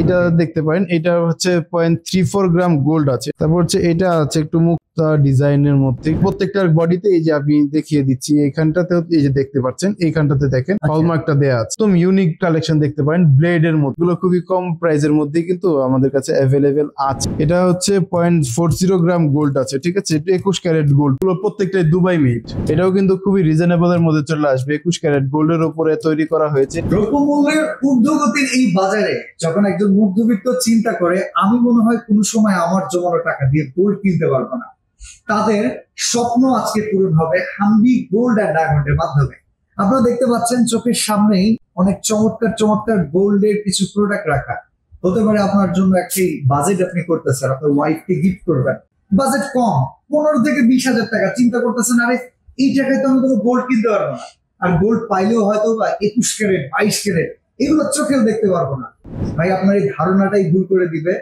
এটা দেখতে পারেন, এটা হচ্ছে 0.34 গ্রাম গোল্ড আছে। তারপর হচ্ছে এটা আছে একটু মুক্তা ডিজাইনের মধ্যে, প্রত্যেকটার বডিতে এই যে আমি দেখিয়ে দিচ্ছি, এইখানটাতে এই যে দেখতে পাচ্ছেন, এইখানটাতে দেখেন হলমার্কটা দেয়া আছে। তো ইউনিক কালেকশন দেখতে পারেন ব্লেড এর মধ্যে, গুলো খুবই কম প্রাইসের মধ্যে কিন্তু আমাদের কাছে অ্যাভেলেবেল আছে। এটা হচ্ছে 0.40 গ্রাম গোল্ড আছে, ঠিক আছে, 21 ক্যারেট গোল্ড, গুলো প্রত্যেকটাই দুবাই মেড। এটাও কিন্তু খুবই রিজনেবল এর মধ্যে চলে আসবে, 21 ক্যারেট গোল্ডের উপরে তৈরি করা হয়েছে। দ্রব্যমূল্যের ঊর্ধ্বগতির এই বাজারে যখন একজন মধ্যবিত্ত চিন্তা করে আমি মনে হয় কোন সময় আমার জমানো টাকা দিয়ে গোল্ড কিনতে পারবো না, তাদের স্বপ্ন আজকে পূরণ হবে হাম্বি গোল্ড অ্যান্ড ডায়মন্ডের মাধ্যমে। আপনারা দেখতে পাচ্ছেন চোখের সামনেই অনেক চমৎকার চমৎকার গোল্ডের কিছু প্রোডাক্ট রাখা। হতে পারে আপনার জন্য একটি বাজেট আপনি করতেছেন, আপনার ওয়াইফকে গিফট করবেন, বাজেট কম 15 থেকে 20,000 টাকা, চিন্তা করতেছেন আরে এই টাকায় তো আমি কোনো গোল্ড কিনতে পারবো না, আর গোল্ড পাইলেও হয়তো বা 21 ক্যারেট 22 ক্যারেট এগুলো চোখেও দেখতে পারবো না। ভাই আপনার এই ধারণাটাই ভুল করে দিবে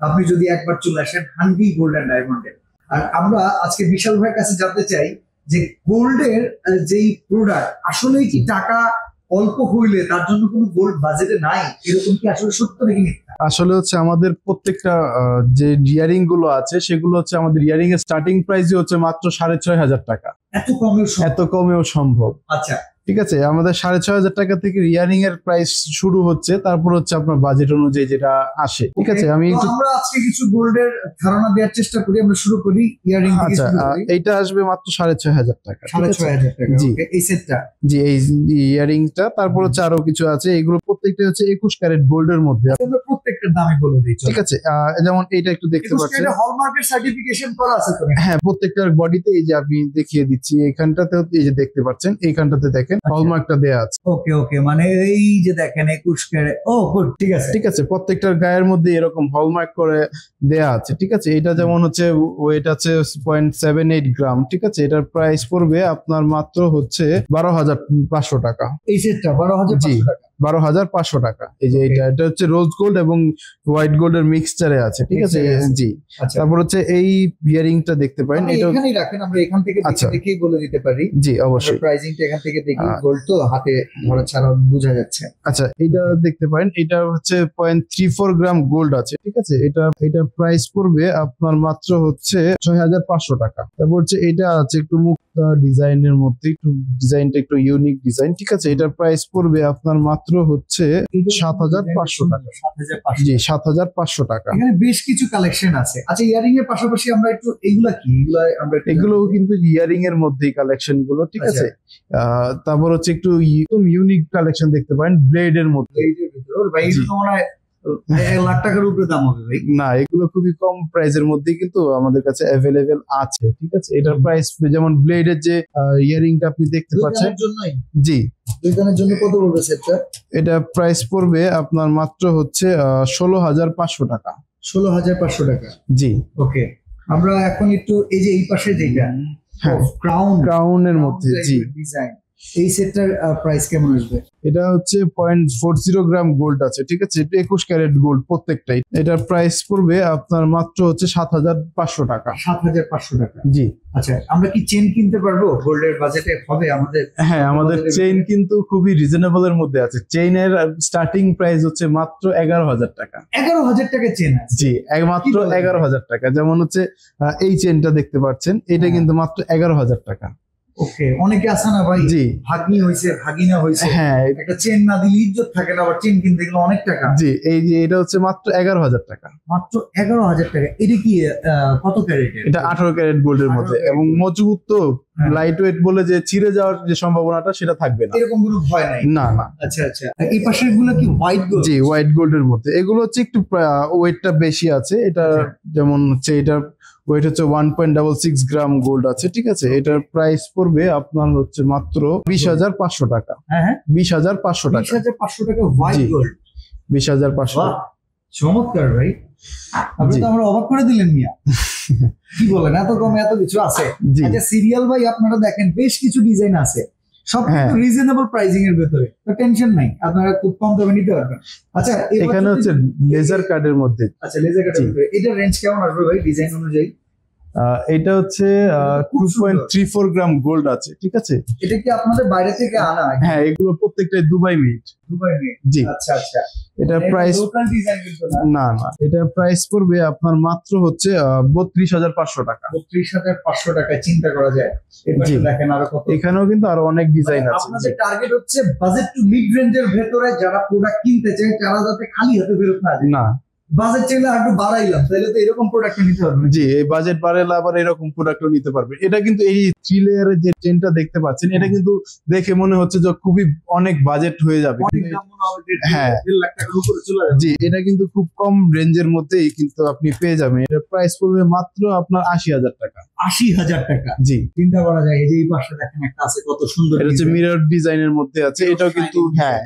আপনি যদি একবার চলে আসেন হাম্বি গোল্ড অ্যান্ড ডায়মন্ডে। আর আমরা আজকে বিশাল ভাইয়ের কাছে জানতে চাই যে গোল্ডের যেই প্রোডাক্ট আসলে কি টাকা অল্প হইলে তার জন্য কোনো গোল্ড বাজেটে নাই, এরকম কি আসলে সত্য নাকি মিথ্যা? আসলে হচ্ছে আমাদের প্রত্যেকটা যে ইয়ারিং গুলো আছে সেগুলো হচ্ছে আমাদের ইয়ারিং এর স্টার্টিং প্রাইসই হচ্ছে মাত্র 6,500 টাকা। এত কমেও সম্ভব? আচ্ছা ঠিক আছে, আমাদের 6,500 টাকা থেকে ইয়ারিং এর প্রাইস শুরু হচ্ছে, তারপর হচ্ছে আপনার বাজেট অনুযায়ী যেটা আসে। ঠিক আছে, আমরা আজকে কিছু গোল্ডের ধারণা দেওয়ার চেষ্টা করি, আমরা শুরু করি ইয়ারিং থেকে। আচ্ছা, এইটা আসবে মাত্র 6,500 টাকা। 6,500 টাকা, জি এই সেটটা, জি এই ইয়ারিংটা। তারপর হচ্ছে আরো কিছু আছে, এগুলো প্রত্যেকটা হচ্ছে 21 ক্যারেট গোল্ডের মধ্যে। আমরা প্রত্যেকটার দামই বলে দিই, ঠিক আছে। যেমন এইটা একটু দেখতে পাচ্ছেন, হলমার্কের সার্টিফিকেশন করা আছে তো? হ্যাঁ, প্রত্যেকটার বডিতে এই যে আমি দেখিয়ে দিচ্ছি, এইখানটাতে এই যে দেখতে পাচ্ছেন, এইখানটাতে দেখেন হলমার্কটা দেয়া আছে। ওকে ওকে, মানে এই যে দেখেন 21 ক্যারেট। ও গুড, ঠিক আছে ঠিক আছে, প্রত্যেকটার গায়ের মধ্যে এরকম হলমার্ক করে দেয়া আছে। ঠিক আছে, এটা যেমন হচ্ছে ওয়েট আছে 0.78 গ্রাম। ঠিক আছে, এটার প্রাইস পড়বে আপনার মাত্র হচ্ছে 12,500 টাকা। এই সেটটা 12,500 টাকা। 12,500 টাকা। এই যে এটা হচ্ছে রোজ গোল্ড এবং হোয়াইট গোল্ডের মিক্সচারে আছে। ঠিক আছে, জি। তারপর হচ্ছে এই বিয়ারিংটা দেখতে পারেন, এটা এখানেই রাখেন, আমরা এখান থেকে দেখেই বলে দিতে পারি। জি অবশ্যই, প্রাইসিংটা এখান থেকে দেখি, গোল্ড তো হাতে ধরা ছাড়া বোঝা যাচ্ছে। আচ্ছা, এটা দেখতে পারেন, এটা হচ্ছে 0.34 গ্রাম গোল্ড আছে। ঠিক আছে, এটা প্রাইস পড়বে আপনার মাত্র হচ্ছে 6,500 টাকা। তারপর হচ্ছে এটা আছে একটু মুক্তা ডিজাইনের মধ্যে, একটু ডিজাইনটা একটু ইউনিক ডিজাইন। ঠিক আছে, এটার প্রাইস পড়বে আপনার মাত্র হচ্ছে 7,500 টাকা। জি 7,500 টাকা। এখানে বেশ কিছু কালেকশন আছে। আচ্ছা, ইয়ারিং এর পাশাপাশি আমরা একটু এগুলা কি, এগুলো কিন্তু ইয়ারিং এর মধ্যেই কালেকশন গুলো। ঠিক আছে, তারপর হচ্ছে একটু ইউনিক কালেকশন দেখতে পারেন ব্লেড এর মধ্যে। লাখ টাকার উপরে দাম হবে ভাই? না, এগুলো খুবই কম প্রাইসের মধ্যে কিন্তু আমাদের কাছে অ্যাভেলেবেল আছে। ঠিক আছে, এটার প্রাইস যেমন ব্লেডের যে ইয়ারিংটা আপনি দেখতে পাচ্ছেন, জি দুইজনের জন্য কত পড়বে সেটটা? এটা প্রাইস পড়বে আপনার মাত্র হচ্ছে 16,500 টাকা। 16,500 টাকা, জি। ওকে, আমরা এখন একটু এই যে এই পাশে যেটা ক্রাউনের মধ্যে, জি ডিজাইন, এই সেটটার প্রাইস কেমন আসবে? এটা হচ্ছে 0.40 গ্রাম গোল্ড আছে। ঠিক আছে, 21 ক্যারেট গোল্ড প্রত্যেকটাই। এটার প্রাইস পড়বে আপনার মাত্র হচ্ছে 7,500 টাকা। 7,500 টাকা, জি। আচ্ছা, আমরা কি চেন কিনতে পারবো? গোল্ডের বাজেটে হবে আমাদের? হ্যাঁ, আমাদের চেইন কিন্তু খুবই রিজনেবল এর মধ্যে আছে। চেইনের স্টার্টিং প্রাইস হচ্ছে মাত্র 11,000 টাকা। 11,000 টাকা চেন আছে? জি, মাত্র 11,000 টাকা। যেমন হচ্ছে এই চেইনটা দেখতে পাচ্ছেন, এটা কিন্তু মাত্র 11,000 টাকা। ওকে, অনেকে আছে না ভাই, জি ভাগ্নি হইছে ভাগিনা হইছে, হ্যাঁ, একটা চেন না দিলে ইজ্জত থাকে না, আবার চেন কিনতে গেলে অনেক টাকা। জি, এই যে এটা হচ্ছে মাত্র 11,000 টাকা। মাত্র 11,000 টাকা। এটা কি কত ক্যারেট? এটা 18 ক্যারেট গোল্ডের মধ্যে এবং মজবুত, তো লাইট ওয়েট বলে যে ছিঁড়ে যাওয়ার যে সম্ভাবনাটা সেটা থাকবে না, এরকম কোনো ভয় নাই? না না। আচ্ছা আচ্ছা, এই পাশের গুলো কি হোয়াইট গোল্ড? জি, হোয়াইট গোল্ডের মধ্যে। এগুলো হচ্ছে একটু ওয়েটটা বেশি আছে। এটা যেমন হচ্ছে এটা ওয়েট হচ্ছে 1.66 গ্রাম গোল্ড আছে। ঠিক আছে, এটার প্রাইস পড়বে আপনার হচ্ছে মাত্র 20,500 টাকা। হ্যাঁ 20,500 টাকা। 20,500 টাকা হোয়াইট গোল্ড? 20,500। চমৎকার ভাই, আপনি তো আমরা অবাক করে দিলেন মিয়া। কি বলেন, এত কমে এত কিছু আছে? আচ্ছা, সিরিয়াল ভাই আপনারা দেখেন বেশ কিছু ডিজাইন আছে, সব কিন্তু রিজনেবল প্রাইসিং এর ভিতরে, তো টেনশন নাই, আপনারা খুব কম দামে নিতে পারবেন। আচ্ছা, এখানে হচ্ছে লেজার কার্ডের মধ্যে। আচ্ছা, লেজার কার্ডের ভিতরে এটা রেঞ্জ কেমন আসবে ভাই ডিজাইন অনুযায়ী? এটা হচ্ছে খুব সুন্দর। 2.34 গ্রাম গোল্ড আছে, ঠিক আছে। এটা কি আপনাদের বাইরে থেকে আনা? হ্যাঁ, এগুলো প্রত্যেকটাই দুবাই মেড। Dubai made. জি। আচ্ছা আচ্ছা। এটা প্রাইস লোকাল ডিজাইন কিন্তু না। না না, এটা প্রাইস পড়বে আপনার মাত্র হচ্ছে 32,500 টাকা। 32,500 টাকায় চিন্তা করা যায়। এবার জি। দেখেন আরো কত। এখানেও কিন্তু আরো অনেক ডিজাইন আছে। আপনাদের টার্গেট হচ্ছে বাজেট টু মিড রেঞ্জের ভেতরে যারা প্রোডাক্ট কিনতে চায় তারা যাতে খালি হাতে ফেরত না যায়। না, বাজেট চাইলে একটু বাড়াইলাম তাহলে তো এরকম প্রোডাক্ট নিতে পারবেন। জি, এই বাজেট বাড়ালে আবার এরকম প্রোডাক্টও নিতে পারবে। এটা কিন্তু এই 3 লেয়ারের যে চেনটা দেখতে পাচ্ছেন, এটা কিন্তু দেখে মনে হচ্ছে যে খুবই অনেক বাজেট হয়ে যাবে। অনেক দাম মনে হবে, হ্যাঁ। 1.5 লাখ টাকার উপরে চলে যাবে। জি, এটা কিন্তু খুব কম রেঞ্জের মধ্যেই কিন্তু আপনি পেয়ে যাবেন। এটার প্রাইস পড়বে মাত্র আপনার 80,000 টাকা। 80,000 টাকা। জি, চিন্তা করা যায়। এই যে এই পাশে দেখেন একটা আছে কত সুন্দর। এটা হচ্ছে মিরর ডিজাইনের মধ্যে আছে। এটাও কিন্তু হ্যাঁ,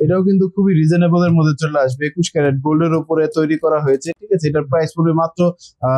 এটাও কিন্তু খুবই রিজনেবল এর মধ্যে চলে আসবে। 21 ক্যারেট গোল্ডের উপরে তৈরি করা হয়েছে, ঠিক আছে। এটার প্রাইস পড়বে মাত্র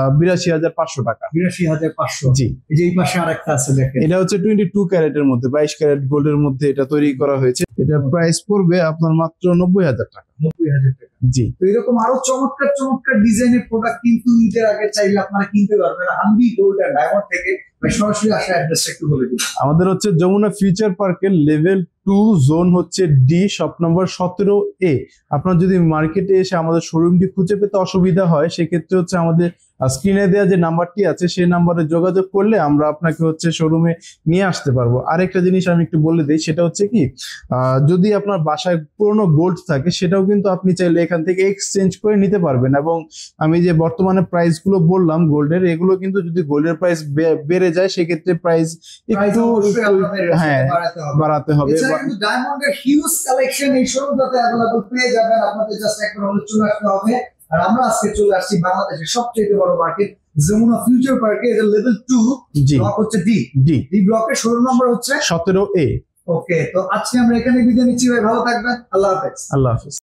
82,500 টাকা। 82,500। জি, এই যে এই পাশে আরেকটা আছে দেখেন। এটা হচ্ছে 22 ক্যারেটের মধ্যে, 22 ক্যারেট গোল্ডের মধ্যে এটা তৈরি করা হয়েছে। এটার প্রাইস পড়বে আপনার মাত্র 90,000 টাকা। 90,000 টাকা। জি, তো এরকম আরো চমৎকার চমৎকার ডিজাইনের প্রোডাক্ট কিন্তু ঈদের আগে চাইলে আপনারা কিনতে পারবেন হানভি গোল্ড এন্ড ডায়মন্ড থেকে। সরাসরি আসা অ্যাড্রেসটা একটু বলে দিন। আমাদের হচ্ছে যমুনা ফিউচার পার্কের লেভেল 2 জোন হচ্ছে ডি, শপ নম্বর 17A। আপনার যদি মার্কেটে এসে আমাদের শোরুমটি খুঁজে পেতে অসুবিধা হয়, সেক্ষেত্রে হচ্ছে আমাদের স্ক্রিনে দেওয়া যে নাম্বারটি আছে সেই নাম্বারে যোগাযোগ করলে আমরা আপনাকে হচ্ছে শোরুমে নিয়ে আসতে পারবো। আরেকটা জিনিস আমি একটু বলে দিই, সেটা হচ্ছে কি, যদি আপনার বাসায় পুরনো গোল্ড থাকে সেটাও কিন্তু আপনি চাইলে এখান থেকে এক্সচেঞ্জ করে নিতে পারবেন। এবং আমি যে বর্তমানে প্রাইস গুলো বললাম গোল্ডের, এগুলো কিন্তু যদি গোল্ডের প্রাইস বেড়ে যায় সেক্ষেত্রে প্রাইস একটু হ্যাঁ বাড়াতে হবে। এছাড়া কিন্তু ডায়মন্ডের হিউজ কালেকশন এই শোরুমটাতে अवेलेबल পেয়ে যাবেন। আপনাদের জাস্ট একবার হলে চলে আসতে হবে। আর আমরা আজকে চলে আসছি বাংলাদেশের সবচেয়ে বড় মার্কেট যমুনা ফিউচার পার্কে। এটা লেভেল 2, জি, ব্লক হচ্ছে ডি। জি, এই ব্লকের শোরুম নাম্বার হচ্ছে 17A। ওকে, তো আজকে আমরা এখানে বিদায় নিচ্ছি ভাই, ভালো থাকবেন, আল্লাহ হাফেজ। আল্লাহ হাফেজ।